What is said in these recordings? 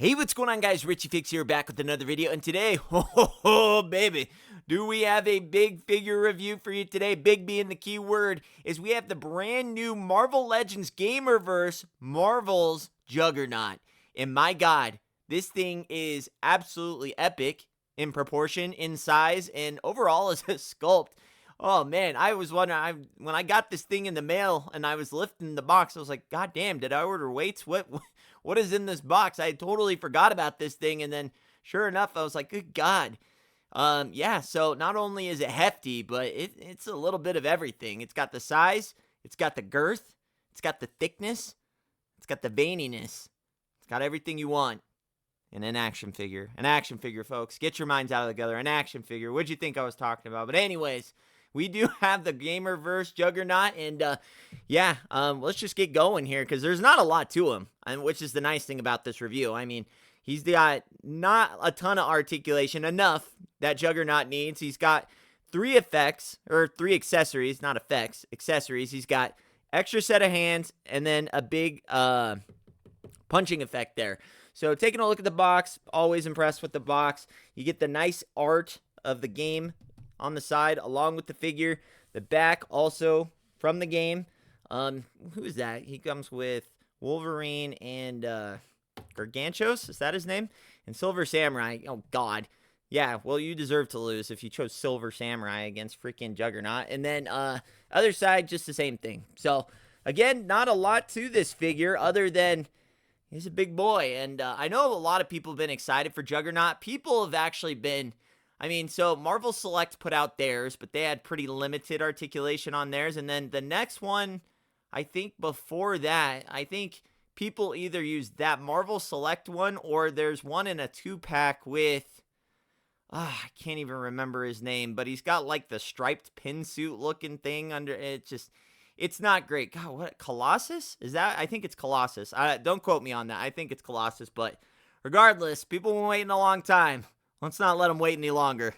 Hey, what's going on, guys? Richie Fix here, back with another video, and today, oh, baby, do we have a big figure review for you today? Big being the key word, is we have the brand new Marvel Legends GamerVerse Marvel's Juggernaut. And my God, this thing is absolutely epic in proportion, in size, and overall as a sculpt. Oh man, I was wondering, when I got this thing in the mail and I was lifting the box, I was like, God damn, did I order weights? What is in this box? I totally forgot about this thing, and then sure enough, I was like, good God. Yeah, so not only is it hefty, but it's a little bit of everything. It's got the size, it's got the girth, it's got the thickness, it's got the veininess. It's got everything you want in an action figure. An action figure, folks. Get your minds out of together. An action figure. What'd you think I was talking about? But anyways, we do have the GamerVerse Juggernaut, and yeah, let's just get going here, because there's not a lot to him, which is the nice thing about this review. I mean, he's got not a ton of articulation, enough that Juggernaut needs. He's got 3 effects, or 3 accessories, not effects, accessories. He's got extra set of hands, and then a big punching effect there. So taking a look at the box, always impressed with the box. You get the nice art of the game on the side along with the figure. The back also from the game. Who is that? He comes with Wolverine and Gargantuos, is that his name? And Silver Samurai. Oh God. Yeah, well, you deserve to lose if you chose Silver Samurai against freaking Juggernaut. And then other side, just the same thing. So again, not a lot to this figure other than he's a big boy. And I know a lot of people have been excited for Juggernaut. People have actually been, I mean, so Marvel Select put out theirs, but they had pretty limited articulation on theirs. And then the next one, I think before that, I think people either used that Marvel Select one, or there's one in a 2-pack with, I can't even remember his name, but he's got like the striped pin suit looking thing under it. Just, it's not great. God, what, Colossus? Is that? I think it's Colossus. Don't quote me on that. I think it's Colossus, but regardless, people have been waiting a long time. Let's not let him wait any longer.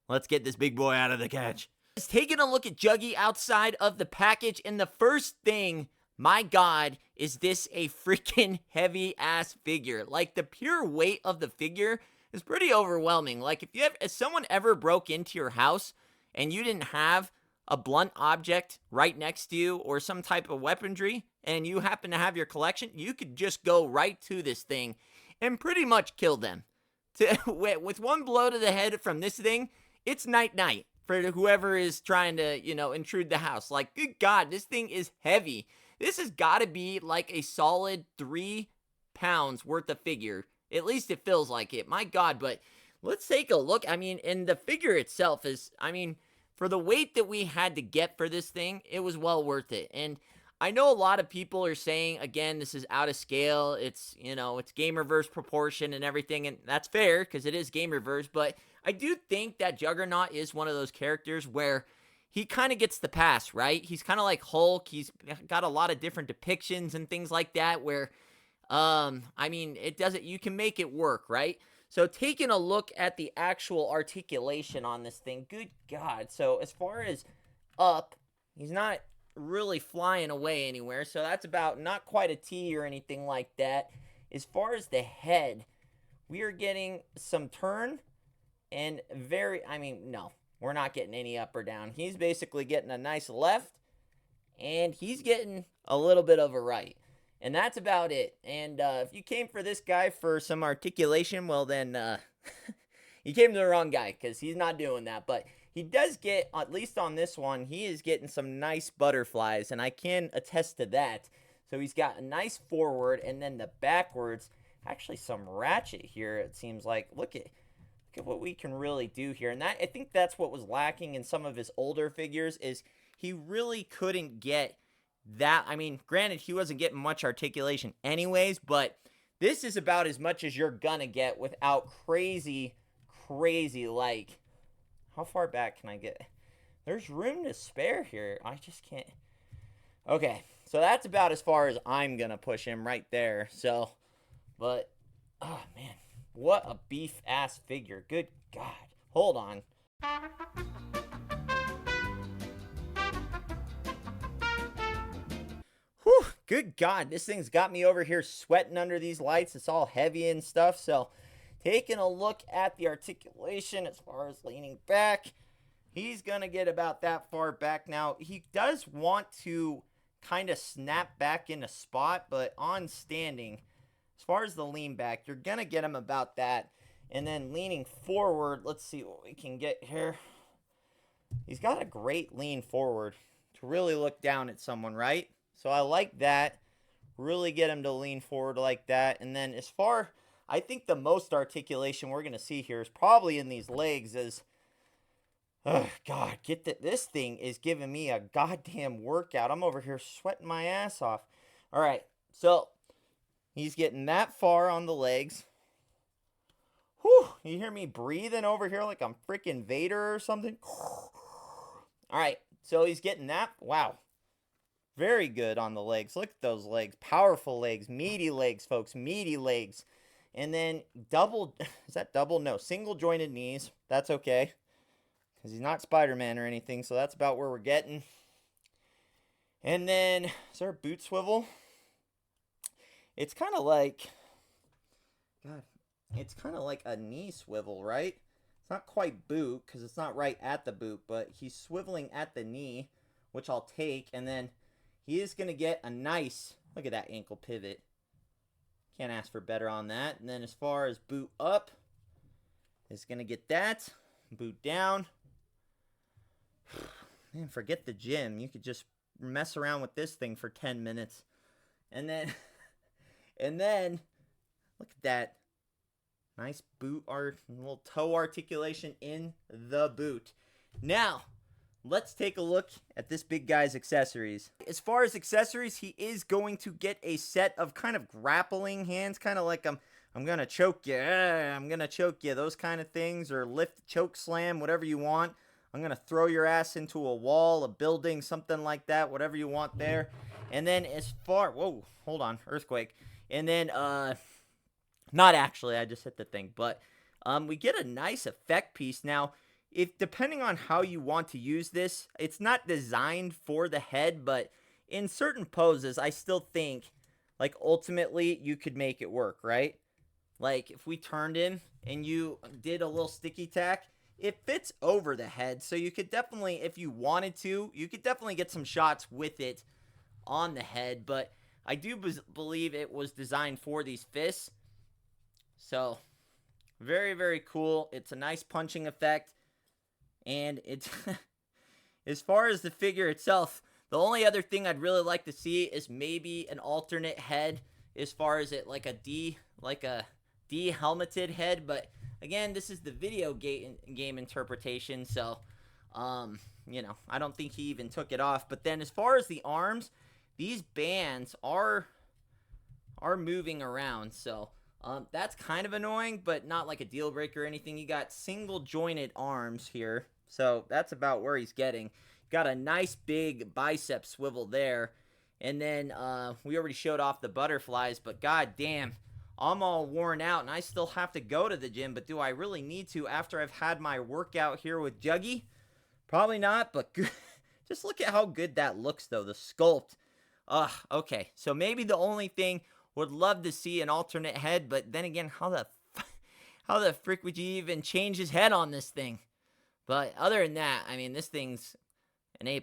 Let's get this big boy out of the catch. Just taking a look at Juggy outside of the package, and the first thing, my God, is this a freaking heavy-ass figure. Like, the pure weight of the figure is pretty overwhelming. Like, if someone ever broke into your house and you didn't have a blunt object right next to you or some type of weaponry, and you happen to have your collection, you could just go right to this thing and pretty much kill them. With one blow to the head from this thing, it's night-night for whoever is trying to, intrude the house. Like, good God, this thing is heavy. This has got to be like a solid 3 pounds worth of figure. At least it feels like it. My God, but let's take a look. I mean, and the figure itself is, I mean, for the weight that we had to get for this thing, it was well worth it. And I know a lot of people are saying, again, this is out of scale. It's, it's GamerVerse proportion and everything. And that's fair because it is GamerVerse. But I do think that Juggernaut is one of those characters where he kind of gets the pass, right? He's kind of like Hulk. He's got a lot of different depictions and things like that where, I mean, you can make it work, right? So taking a look at the actual articulation on this thing, good God. So as far as up, he's not really flying away anywhere, so that's about not quite a T or anything like that. As far as the head, we are getting some turn and no, we're not getting any up or down. He's basically getting a nice left and he's getting a little bit of a right, and that's about it. And if you came for this guy for some articulation, well then you came to the wrong guy, because he's not doing that. But he does get, at least on this one, he is getting some nice butterflies, and I can attest to that. So he's got a nice forward, and then the backwards, actually some ratchet here, it seems like. Look at what we can really do here. And I think that's what was lacking in some of his older figures, is he really couldn't get that. I mean, granted, he wasn't getting much articulation anyways, but this is about as much as you're gonna get without crazy, like, how far back can I get? There's room to spare here. I just can't. Okay, so that's about as far as I'm going to push him right there. So, but, oh, man. What a beef-ass figure. Good God. Hold on. Whew, Good God, this thing's got me over here sweating under these lights. It's all heavy and stuff. So taking a look at the articulation as far as leaning back, he's going to get about that far back. Now, he does want to kind of snap back in a spot, but on standing, as far as the lean back, you're going to get him about that. And then leaning forward, let's see what we can get here. He's got a great lean forward to really look down at someone, right? So I like that. Really get him to lean forward like that. And then as far, I think the most articulation we're going to see here is probably in these legs as, oh, God, this thing is giving me a goddamn workout. I'm over here sweating my ass off. All right, so he's getting that far on the legs. Whew, you hear me breathing over here like I'm freaking Vader or something? All right, so he's getting that. Wow. Very good on the legs. Look at those legs. Powerful legs. Meaty legs, folks. Meaty legs. And then double, is that double? No, single jointed knees. That's okay. Because he's not Spider-Man or anything, so that's about where we're getting. And then, is there a boot swivel? It's kind of like, God, it's kind of like a knee swivel, right? It's not quite boot, because it's not right at the boot, but he's swiveling at the knee, which I'll take, and then he is going to get a nice, look at that ankle pivot. Can't ask for better on that. And then as far as boot up, is going to get that. Boot down. Man, forget the gym. You could just mess around with this thing for 10 minutes. And then, look at that. Nice boot art, little toe articulation in the boot. Now, let's take a look at this big guy's accessories. As far as accessories, he is going to get a set of kind of grappling hands, kind of like I'm going to choke you, I'm going to choke you, those kind of things, or lift, choke slam, whatever you want. I'm going to throw your ass into a wall, a building, something like that, whatever you want there. And then as far, whoa, hold on, earthquake. And then, not actually, I just hit the thing, but we get a nice effect piece. Now, if depending on how you want to use this, it's not designed for the head, but in certain poses, I still think, like, ultimately, you could make it work, right? Like, if we turned him and you did a little sticky tack, it fits over the head, so you could definitely, if you wanted to, you could definitely get some shots with it on the head, but I do believe it was designed for these fists, so very, very cool. It's a nice punching effect. And it's, as far as the figure itself, the only other thing I'd really like to see is maybe an alternate head as far as it like a de-helmeted head. But again, this is the video game interpretation, so, you know, I don't think he even took it off. But then as far as the arms, these bands are moving around, so that's kind of annoying, but not like a deal breaker or anything. You got single jointed arms here. So that's about where he's getting. Got a nice big bicep swivel there. And then we already showed off the butterflies, but god damn, I'm all worn out and I still have to go to the gym. But do I really need to after I've had my workout here with Juggy? Probably not, but just look at how good that looks though, the sculpt. Okay, so maybe the only thing, would love to see an alternate head, but then again, how the frick would you even change his head on this thing? But other than that, I mean, this thing's an A+.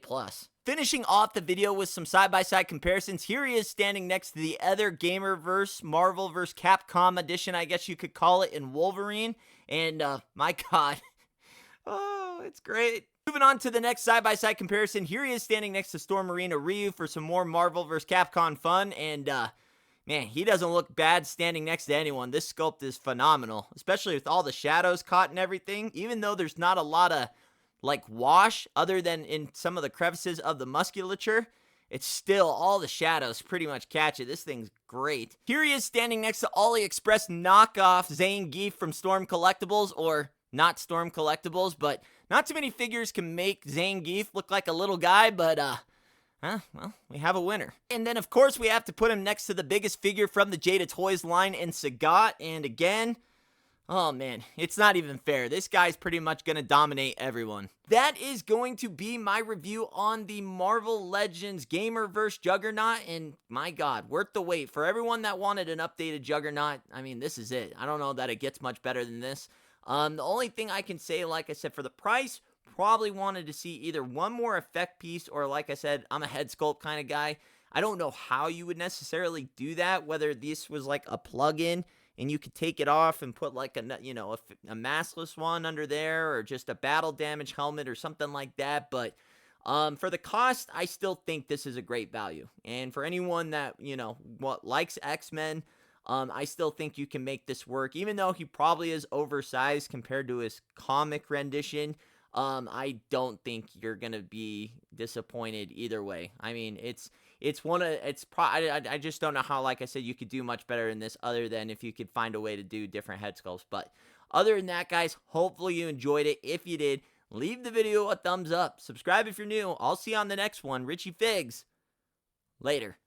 Finishing off the video with some side-by-side comparisons, here he is standing next to the other GamerVerse, Marvel vs. Capcom edition, I guess you could call it, in Wolverine. And, my god, oh, it's great. Moving on to the next side-by-side comparison, here he is standing next to Storm Marina Ryu for some more Marvel vs. Capcom fun, and, man, he doesn't look bad standing next to anyone. This sculpt is phenomenal, especially with all the shadows caught and everything. Even though there's not a lot of, like, wash other than in some of the crevices of the musculature, it's still, all the shadows pretty much catch it. This thing's great. Here he is standing next to AliExpress knockoff Zangief from Storm Collectibles, or not Storm Collectibles, but not too many figures can make Zangief look like a little guy, but, well, we have a winner. And then, of course, we have to put him next to the biggest figure from the Jada Toys line in Sagat. And again, Oh man, it's not even fair. This guy's pretty much going to dominate everyone. That is going to be my review on the Marvel Legends GamerVerse Juggernaut, and my god, worth the wait. For everyone that wanted an updated Juggernaut, I mean, this is it. I don't know that it gets much better than this. The only thing I can say, like I said, for the price, probably wanted to see either one more effect piece, or like I said, I'm a head sculpt kind of guy. I don't know how you would necessarily do that, whether this was like a plug-in and you could take it off and put like a maskless one under there, or just a battle damage helmet or something like that. But for the cost, I still think this is a great value. And for anyone that likes X-Men, I still think you can make this work, even though he probably is oversized compared to his comic rendition. I don't think you're gonna be disappointed either way. I mean, I just don't know how, like I said, you could do much better in this, other than if you could find a way to do different head sculpts. But other than that, guys, hopefully you enjoyed it. If you did, leave the video a thumbs up. Subscribe if you're new. I'll see you on the next one. Richie Figs. Later.